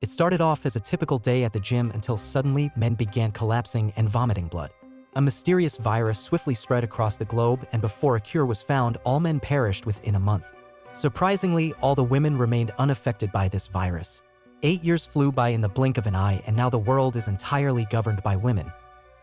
It started off as a typical day at the gym until suddenly men began collapsing and vomiting blood. A mysterious virus swiftly spread across the globe, and before a cure was found, all men perished within a month. Surprisingly, all the women remained unaffected by this virus. 8 years flew by in the blink of an eye, and now the world is entirely governed by women.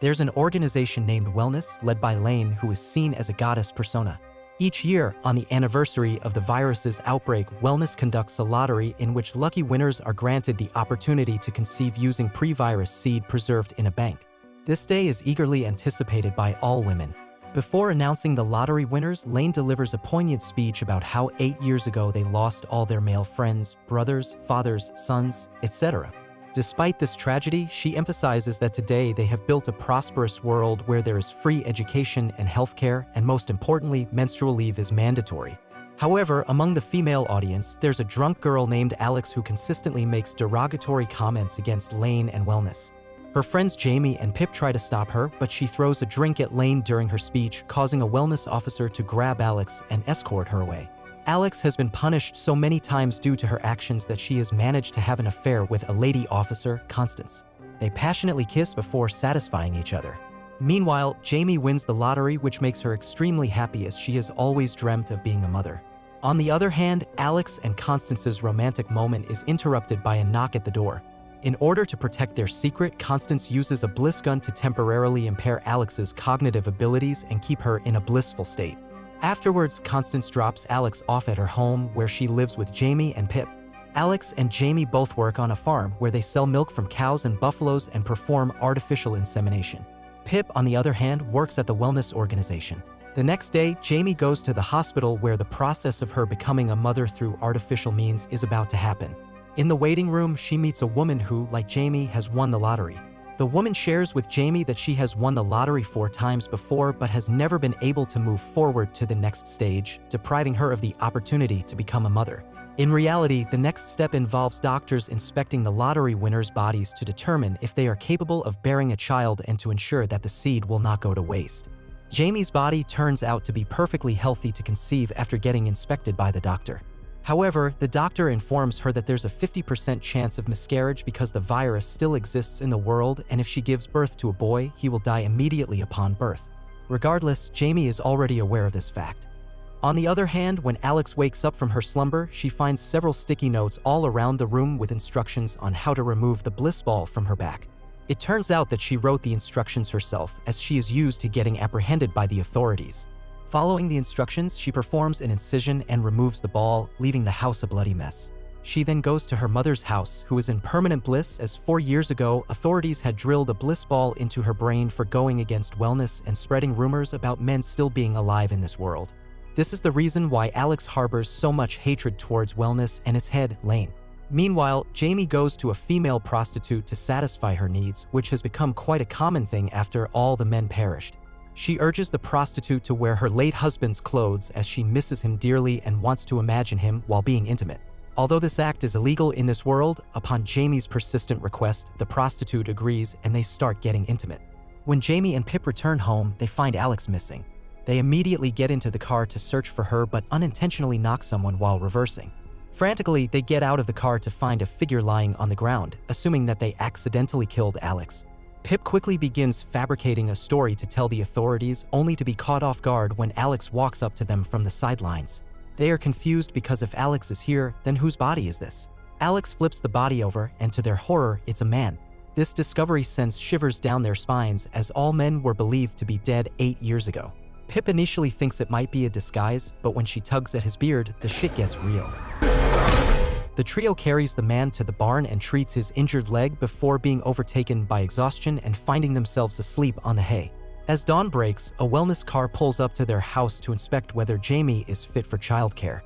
There's an organization named Wellness, led by Lane, who is seen as a goddess persona. Each year, on the anniversary of the virus's outbreak, Wellness conducts a lottery in which lucky winners are granted the opportunity to conceive using pre-virus seed preserved in a bank. This day is eagerly anticipated by all women. Before announcing the lottery winners, Lane delivers a poignant speech about how 8 years ago they lost all their male friends, brothers, fathers, sons, etc. Despite this tragedy, she emphasizes that today they have built a prosperous world where there is free education and healthcare, and most importantly, menstrual leave is mandatory. However, among the female audience, there's a drunk girl named Alex who consistently makes derogatory comments against Lane and Wellness. Her friends Jamie and Pip try to stop her, but she throws a drink at Lane during her speech, causing a wellness officer to grab Alex and escort her away. Alex has been punished so many times due to her actions that she has managed to have an affair with a lady officer, Constance. They passionately kiss before satisfying each other. Meanwhile, Jamie wins the lottery, which makes her extremely happy as she has always dreamt of being a mother. On the other hand, Alex and Constance's romantic moment is interrupted by a knock at the door. In order to protect their secret, Constance uses a bliss gun to temporarily impair Alex's cognitive abilities and keep her in a blissful state. Afterwards, Constance drops Alex off at her home, where she lives with Jamie and Pip. Alex and Jamie both work on a farm where they sell milk from cows and buffaloes and perform artificial insemination. Pip, on the other hand, works at the wellness organization. The next day, Jamie goes to the hospital where the process of her becoming a mother through artificial means is about to happen. In the waiting room, she meets a woman who, like Jamie, has won the lottery. The woman shares with Jamie that she has won the lottery 4 times before but has never been able to move forward to the next stage, depriving her of the opportunity to become a mother. In reality, the next step involves doctors inspecting the lottery winners' bodies to determine if they are capable of bearing a child and to ensure that the seed will not go to waste. Jamie's body turns out to be perfectly healthy to conceive after getting inspected by the doctor. However, the doctor informs her that there's a 50% chance of miscarriage because the virus still exists in the world, and if she gives birth to a boy, he will die immediately upon birth. Regardless, Jamie is already aware of this fact. On the other hand, when Alex wakes up from her slumber, she finds several sticky notes all around the room with instructions on how to remove the bliss ball from her back. It turns out that she wrote the instructions herself, as she is used to getting apprehended by the authorities. Following the instructions, she performs an incision and removes the ball, leaving the house a bloody mess. She then goes to her mother's house, who is in permanent bliss, as 4 years ago, authorities had drilled a bliss ball into her brain for going against wellness and spreading rumors about men still being alive in this world. This is the reason why Alex harbors so much hatred towards wellness and its head, Lane. Meanwhile, Jamie goes to a female prostitute to satisfy her needs, which has become quite a common thing after all the men perished. She urges the prostitute to wear her late husband's clothes as she misses him dearly and wants to imagine him while being intimate. Although this act is illegal in this world, upon Jamie's persistent request, the prostitute agrees and they start getting intimate. When Jamie and Pip return home, they find Alex missing. They immediately get into the car to search for her but unintentionally knock someone while reversing. Frantically, they get out of the car to find a figure lying on the ground, assuming that they accidentally killed Alex. Pip quickly begins fabricating a story to tell the authorities, only to be caught off guard when Alex walks up to them from the sidelines. They are confused because if Alex is here, then whose body is this? Alex flips the body over, and to their horror, it's a man. This discovery sends shivers down their spines, as all men were believed to be dead 8 years ago. Pip initially thinks it might be a disguise, but when she tugs at his beard, the shit gets real. The trio carries the man to the barn and treats his injured leg before being overtaken by exhaustion and finding themselves asleep on the hay. As dawn breaks, a wellness car pulls up to their house to inspect whether Jamie is fit for childcare.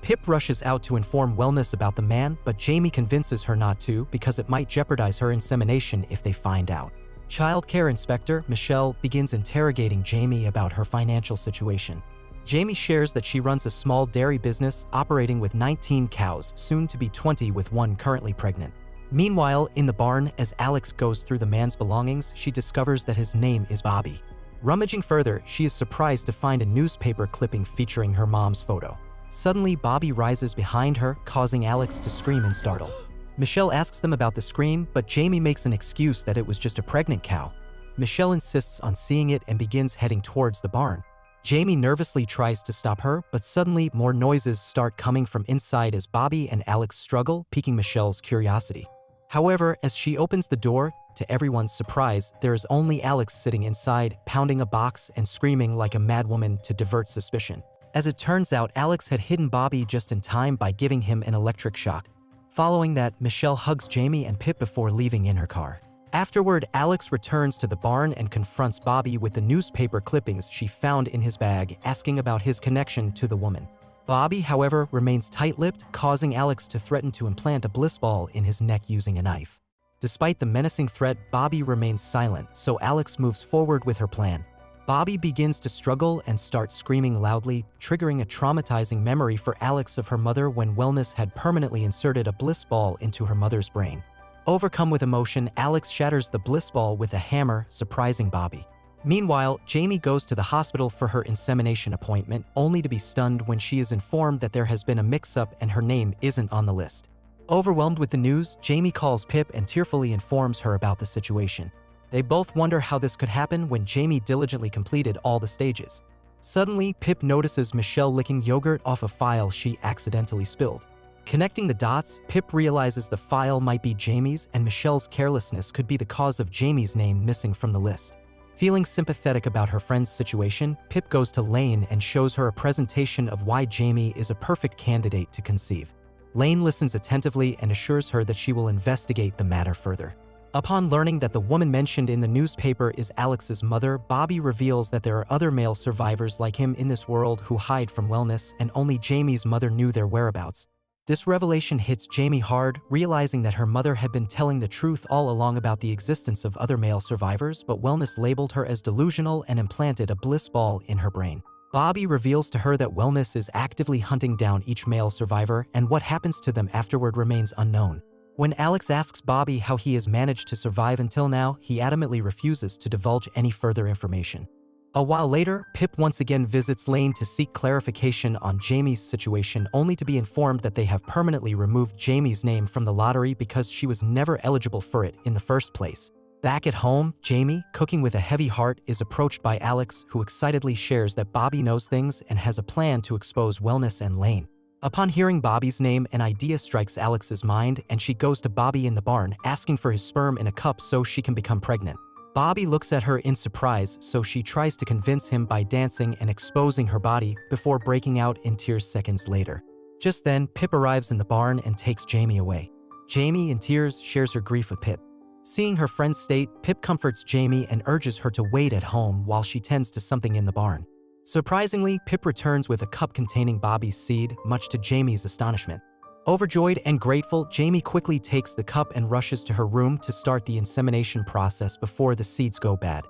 Pip rushes out to inform Wellness about the man, but Jamie convinces her not to because it might jeopardize her insemination if they find out. Childcare Inspector Michelle begins interrogating Jamie about her financial situation. Jamie shares that she runs a small dairy business operating with 19 cows, soon to be 20 with one currently pregnant. Meanwhile, in the barn, as Alex goes through the man's belongings, she discovers that his name is Bobby. Rummaging further, she is surprised to find a newspaper clipping featuring her mom's photo. Suddenly, Bobby rises behind her, causing Alex to scream and startle. Michelle asks them about the scream, but Jamie makes an excuse that it was just a pregnant cow. Michelle insists on seeing it and begins heading towards the barn. Jamie nervously tries to stop her, but suddenly more noises start coming from inside as Bobby and Alex struggle, piquing Michelle's curiosity. However, as she opens the door, to everyone's surprise, there is only Alex sitting inside, pounding a box and screaming like a madwoman to divert suspicion. As it turns out, Alex had hidden Bobby just in time by giving him an electric shock. Following that, Michelle hugs Jamie and Pip before leaving in her car. Afterward, Alex returns to the barn and confronts Bobby with the newspaper clippings she found in his bag, asking about his connection to the woman. Bobby, however, remains tight-lipped, causing Alex to threaten to implant a bliss ball in his neck using a knife. Despite the menacing threat, Bobby remains silent, so Alex moves forward with her plan. Bobby begins to struggle and starts screaming loudly, triggering a traumatizing memory for Alex of her mother when Wellness had permanently inserted a bliss ball into her mother's brain. Overcome with emotion, Alex shatters the bliss ball with a hammer, surprising Bobby. Meanwhile, Jamie goes to the hospital for her insemination appointment, only to be stunned when she is informed that there has been a mix-up and her name isn't on the list. Overwhelmed with the news, Jamie calls Pip and tearfully informs her about the situation. They both wonder how this could happen when Jamie diligently completed all the stages. Suddenly, Pip notices Michelle licking yogurt off a file she accidentally spilled. Connecting the dots, Pip realizes the file might be Jamie's and Michelle's carelessness could be the cause of Jamie's name missing from the list. Feeling sympathetic about her friend's situation, Pip goes to Lane and shows her a presentation of why Jamie is a perfect candidate to conceive. Lane listens attentively and assures her that she will investigate the matter further. Upon learning that the woman mentioned in the newspaper is Alex's mother, Bobby reveals that there are other male survivors like him in this world who hide from Wellness, and only Jamie's mother knew their whereabouts. This revelation hits Jamie hard, realizing that her mother had been telling the truth all along about the existence of other male survivors, but Wellness labeled her as delusional and implanted a bliss ball in her brain. Bobby reveals to her that Wellness is actively hunting down each male survivor, and what happens to them afterward remains unknown. When Alex asks Bobby how he has managed to survive until now, he adamantly refuses to divulge any further information. A while later, Pip once again visits Lane to seek clarification on Jamie's situation, only to be informed that they have permanently removed Jamie's name from the lottery because she was never eligible for it in the first place. Back at home, Jamie, cooking with a heavy heart, is approached by Alex, who excitedly shares that Bobby knows things and has a plan to expose Wellness and Lane. Upon hearing Bobby's name, an idea strikes Alex's mind, and she goes to Bobby in the barn, asking for his sperm in a cup so she can become pregnant. Bobby looks at her in surprise, so she tries to convince him by dancing and exposing her body before breaking out in tears seconds later. Just then, Pip arrives in the barn and takes Jamie away. Jamie, in tears, shares her grief with Pip. Seeing her friend's state, Pip comforts Jamie and urges her to wait at home while she tends to something in the barn. Surprisingly, Pip returns with a cup containing Bobby's seed, much to Jamie's astonishment. Overjoyed and grateful, Jamie quickly takes the cup and rushes to her room to start the insemination process before the seeds go bad.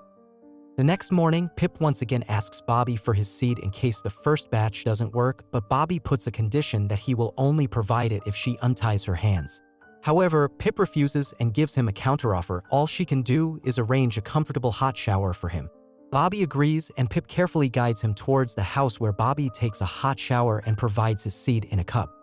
The next morning, Pip once again asks Bobby for his seed in case the first batch doesn't work, but Bobby puts a condition that he will only provide it if she unties her hands. However, Pip refuses and gives him a counteroffer. All she can do is arrange a comfortable hot shower for him. Bobby agrees, and Pip carefully guides him towards the house where Bobby takes a hot shower and provides his seed in a cup.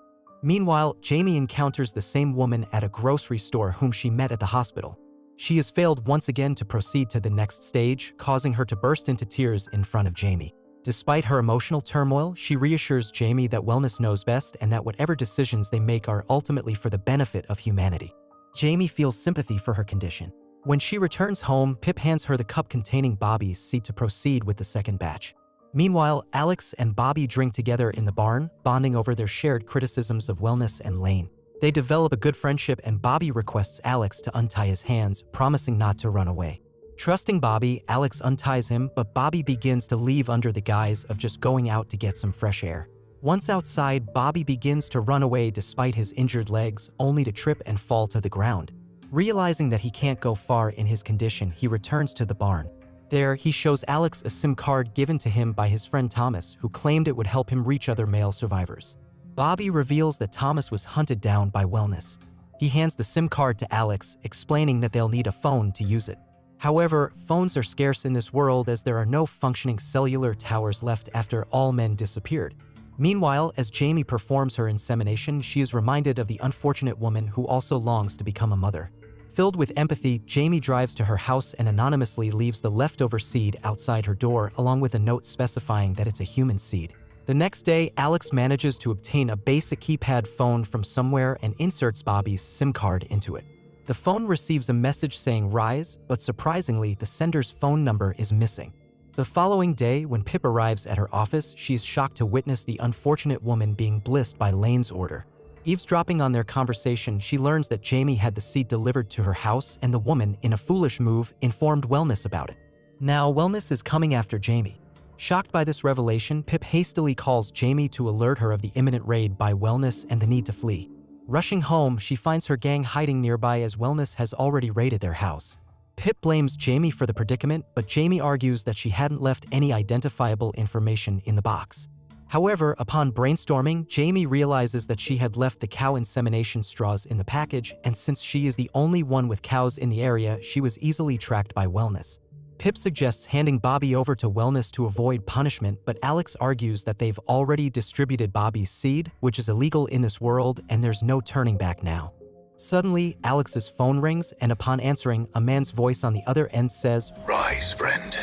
Meanwhile, Jamie encounters the same woman at a grocery store whom she met at the hospital. She has failed once again to proceed to the next stage, causing her to burst into tears in front of Jamie. Despite her emotional turmoil, she reassures Jamie that Wellness knows best and that whatever decisions they make are ultimately for the benefit of humanity. Jamie feels sympathy for her condition. When she returns home, Pip hands her the cup containing Bobby's seed to proceed with the second batch. Meanwhile, Alex and Bobby drink together in the barn, bonding over their shared criticisms of Wellness and Lane. They develop a good friendship, and Bobby requests Alex to untie his hands, promising not to run away. Trusting Bobby, Alex unties him, but Bobby begins to leave under the guise of just going out to get some fresh air. Once outside, Bobby begins to run away despite his injured legs, only to trip and fall to the ground. Realizing that he can't go far in his condition, he returns to the barn. There, he shows Alex a SIM card given to him by his friend Thomas, who claimed it would help him reach other male survivors. Bobby reveals that Thomas was hunted down by Wellness. He hands the SIM card to Alex, explaining that they'll need a phone to use it. However, phones are scarce in this world as there are no functioning cellular towers left after all men disappeared. Meanwhile, as Jamie performs her insemination, she is reminded of the unfortunate woman who also longs to become a mother. Filled with empathy, Jamie drives to her house and anonymously leaves the leftover seed outside her door along with a note specifying that it's a human seed. The next day, Alex manages to obtain a basic keypad phone from somewhere and inserts Bobby's SIM card into it. The phone receives a message saying "Rise," but surprisingly, the sender's phone number is missing. The following day, when Pip arrives at her office, she is shocked to witness the unfortunate woman being blissed by Lane's order. Eavesdropping on their conversation, she learns that Jamie had the seed delivered to her house and the woman, in a foolish move, informed Wellness about it. Now, Wellness is coming after Jamie. Shocked by this revelation, Pip hastily calls Jamie to alert her of the imminent raid by Wellness and the need to flee. Rushing home, she finds her gang hiding nearby as Wellness has already raided their house. Pip blames Jamie for the predicament, but Jamie argues that she hadn't left any identifiable information in the box. However, upon brainstorming, Jamie realizes that she had left the cow insemination straws in the package, and since she is the only one with cows in the area, she was easily tracked by Wellness. Pip suggests handing Bobby over to Wellness to avoid punishment, but Alex argues that they've already distributed Bobby's seed, which is illegal in this world, and there's no turning back now. Suddenly, Alex's phone rings, and upon answering, a man's voice on the other end says, "Rise, friend.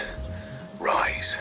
Rise."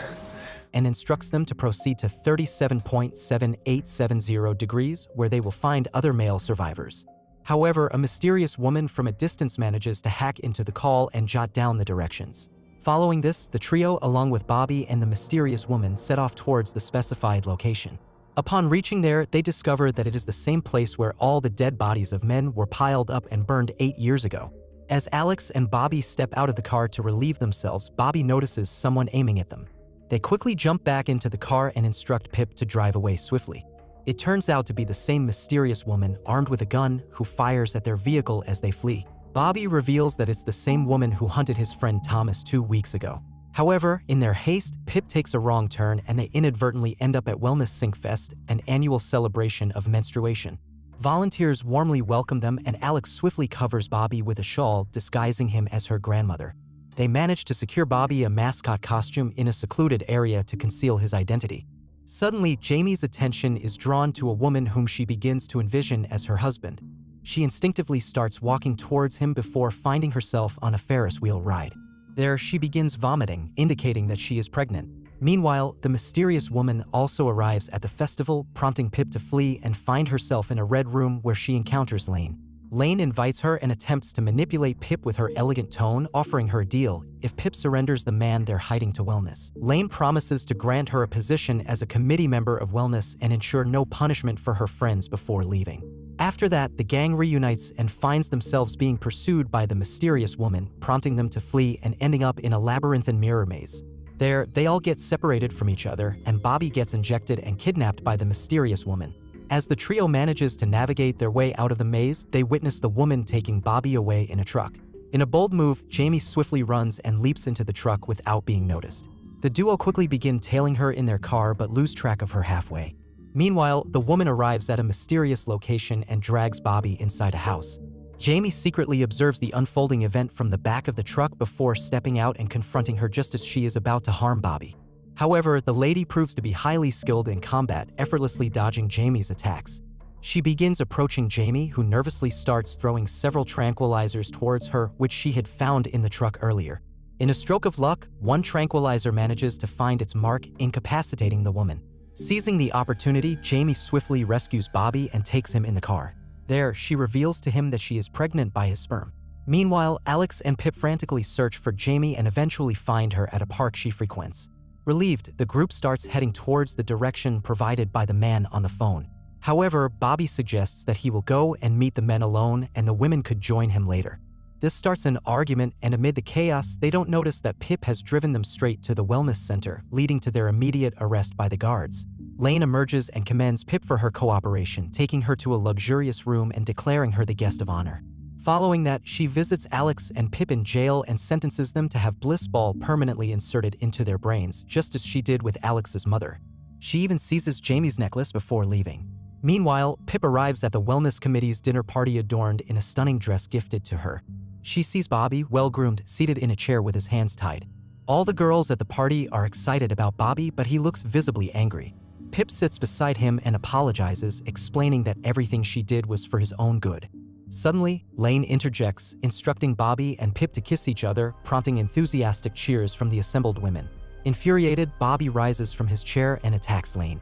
And instructs them to proceed to 37.7870 degrees, where they will find other male survivors. However, a mysterious woman from a distance manages to hack into the call and jot down the directions. Following this, the trio, along with Bobby and the mysterious woman, set off towards the specified location. Upon reaching there, they discover that it is the same place where all the dead bodies of men were piled up and burned 8 years ago. As Alex and Bobby step out of the car to relieve themselves, Bobby notices someone aiming at them. They quickly jump back into the car and instruct Pip to drive away swiftly. It turns out to be the same mysterious woman, armed with a gun, who fires at their vehicle as they flee. Bobby reveals that it's the same woman who hunted his friend Thomas 2 weeks ago. However, in their haste, Pip takes a wrong turn and they inadvertently end up at Wellness Sinkfest, an annual celebration of menstruation. Volunteers warmly welcome them and Alex swiftly covers Bobby with a shawl, disguising him as her grandmother. They manage to secure Bobby a mascot costume in a secluded area to conceal his identity. Suddenly, Jamie's attention is drawn to a woman whom she begins to envision as her husband. She instinctively starts walking towards him before finding herself on a Ferris wheel ride. There, she begins vomiting, indicating that she is pregnant. Meanwhile, the mysterious woman also arrives at the festival, prompting Pip to flee and find herself in a red room where she encounters Lane. Lane invites her and attempts to manipulate Pip with her elegant tone, offering her a deal if Pip surrenders the man they're hiding to Wellness. Lane promises to grant her a position as a committee member of Wellness and ensure no punishment for her friends before leaving. After that, the gang reunites and finds themselves being pursued by the mysterious woman, prompting them to flee and ending up in a labyrinthine mirror maze. There, they all get separated from each other, and Bobby gets injected and kidnapped by the mysterious woman. As the trio manages to navigate their way out of the maze, they witness the woman taking Bobby away in a truck. In a bold move, Jamie swiftly runs and leaps into the truck without being noticed. The duo quickly begin tailing her in their car but lose track of her halfway. Meanwhile, the woman arrives at a mysterious location and drags Bobby inside a house. Jamie secretly observes the unfolding event from the back of the truck before stepping out and confronting her just as she is about to harm Bobby. However, the lady proves to be highly skilled in combat, effortlessly dodging Jamie's attacks. She begins approaching Jamie, who nervously starts throwing several tranquilizers towards her, which she had found in the truck earlier. In a stroke of luck, one tranquilizer manages to find its mark, incapacitating the woman. Seizing the opportunity, Jamie swiftly rescues Bobby and takes him in the car. There, she reveals to him that she is pregnant by his sperm. Meanwhile, Alex and Pip frantically search for Jamie and eventually find her at a park she frequents. Relieved, the group starts heading towards the direction provided by the man on the phone. However, Bobby suggests that he will go and meet the men alone and the women could join him later. This starts an argument, and amid the chaos, they don't notice that Pip has driven them straight to the wellness center, leading to their immediate arrest by the guards. Lane emerges and commends Pip for her cooperation, taking her to a luxurious room and declaring her the guest of honor. Following that, she visits Alex and Pip in jail and sentences them to have Bliss Ball permanently inserted into their brains, just as she did with Alex's mother. She even seizes Jamie's necklace before leaving. Meanwhile, Pip arrives at the wellness committee's dinner party adorned in a stunning dress gifted to her. She sees Bobby, well-groomed, seated in a chair with his hands tied. All the girls at the party are excited about Bobby, but he looks visibly angry. Pip sits beside him and apologizes, explaining that everything she did was for his own good. Suddenly, Lane interjects, instructing Bobby and Pip to kiss each other, prompting enthusiastic cheers from the assembled women. Infuriated, Bobby rises from his chair and attacks Lane.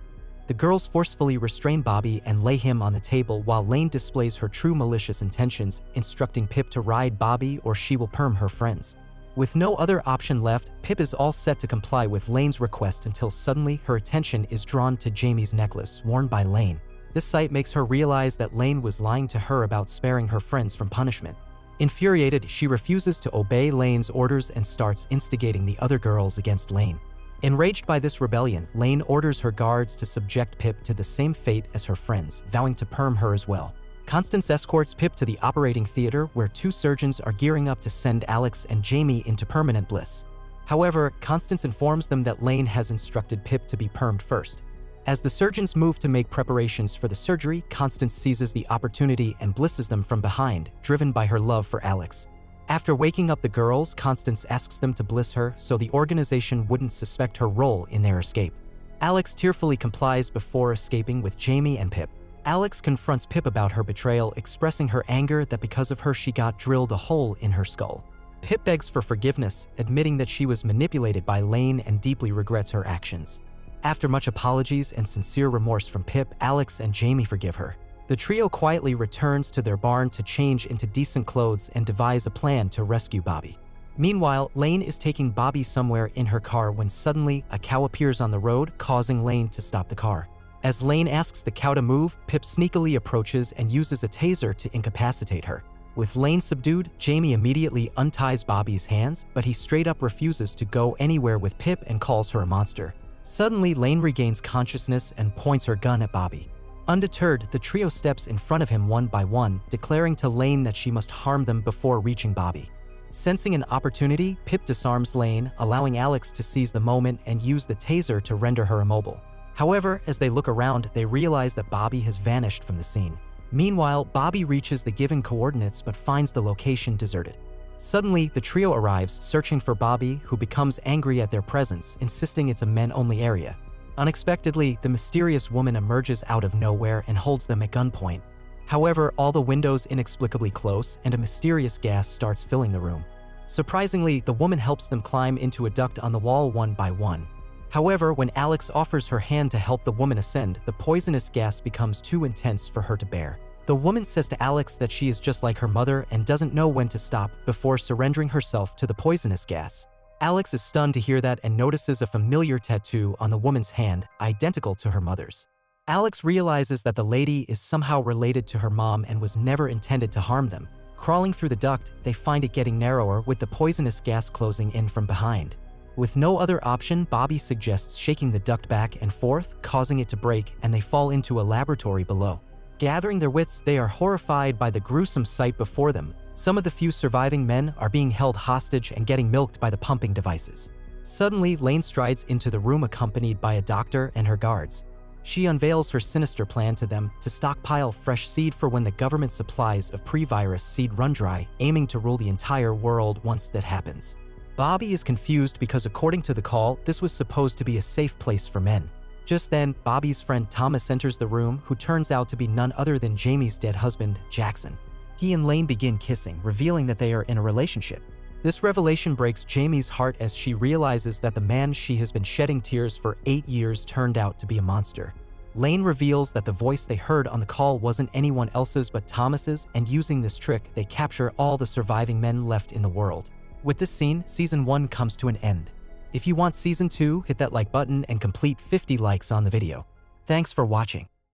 The girls forcefully restrain Bobby and lay him on the table while Lane displays her true malicious intentions, instructing Pip to ride Bobby or she will perm her friends. With no other option left, Pip is all set to comply with Lane's request until suddenly her attention is drawn to Jamie's necklace, worn by Lane. This sight makes her realize that Lane was lying to her about sparing her friends from punishment. Infuriated, she refuses to obey Lane's orders and starts instigating the other girls against Lane. Enraged by this rebellion, Lane orders her guards to subject Pip to the same fate as her friends, vowing to perm her as well. Constance escorts Pip to the operating theater where two surgeons are gearing up to send Alex and Jamie into permanent bliss. However, Constance informs them that Lane has instructed Pip to be permed first. As the surgeons move to make preparations for the surgery, Constance seizes the opportunity and blisses them from behind, driven by her love for Alex. After waking up the girls, Constance asks them to bliss her so the organization wouldn't suspect her role in their escape. Alex tearfully complies before escaping with Jamie and Pip. Alex confronts Pip about her betrayal, expressing her anger that because of her she got drilled a hole in her skull. Pip begs for forgiveness, admitting that she was manipulated by Lane and deeply regrets her actions. After much apologies and sincere remorse from Pip, Alex and Jamie forgive her. The trio quietly returns to their barn to change into decent clothes and devise a plan to rescue Bobby. Meanwhile, Lane is taking Bobby somewhere in her car when suddenly a cow appears on the road, causing Lane to stop the car. As Lane asks the cow to move, Pip sneakily approaches and uses a taser to incapacitate her. With Lane subdued, Jamie immediately unties Bobby's hands, but he straight up refuses to go anywhere with Pip and calls her a monster. Suddenly, Lane regains consciousness and points her gun at Bobby. Undeterred, the trio steps in front of him one by one, declaring to Lane that she must harm them before reaching Bobby. Sensing an opportunity, Pip disarms Lane, allowing Alex to seize the moment and use the taser to render her immobile. However, as they look around, they realize that Bobby has vanished from the scene. Meanwhile, Bobby reaches the given coordinates but finds the location deserted. Suddenly, the trio arrives, searching for Bobby, who becomes angry at their presence, insisting it's a men-only area. Unexpectedly, the mysterious woman emerges out of nowhere and holds them at gunpoint. However, all the windows inexplicably close, and a mysterious gas starts filling the room. Surprisingly, the woman helps them climb into a duct on the wall one by one. However, when Alex offers her hand to help the woman ascend, the poisonous gas becomes too intense for her to bear. The woman says to Alex that she is just like her mother and doesn't know when to stop before surrendering herself to the poisonous gas. Alex is stunned to hear that and notices a familiar tattoo on the woman's hand, identical to her mother's. Alex realizes that the lady is somehow related to her mom and was never intended to harm them. Crawling through the duct, they find it getting narrower with the poisonous gas closing in from behind. With no other option, Bobby suggests shaking the duct back and forth, causing it to break, and they fall into a laboratory below. Gathering their wits, they are horrified by the gruesome sight before them. Some of the few surviving men are being held hostage and getting milked by the pumping devices. Suddenly, Lane strides into the room accompanied by a doctor and her guards. She unveils her sinister plan to them to stockpile fresh seed for when the government supplies of pre-virus seed run dry, aiming to rule the entire world once that happens. Bobby is confused because according to the call, this was supposed to be a safe place for men. Just then, Bobby's friend Thomas enters the room, who turns out to be none other than Jamie's dead husband, Jackson. He and Lane begin kissing, revealing that they are in a relationship. This revelation breaks Jamie's heart as she realizes that the man she has been shedding tears for 8 years turned out to be a monster. Lane reveals that the voice they heard on the call wasn't anyone else's but Thomas's, and using this trick, they capture all the surviving men left in the world. With this scene, Season 1 comes to an end. If you want Season 2, hit that like button and complete 50 likes on the video. Thanks for watching.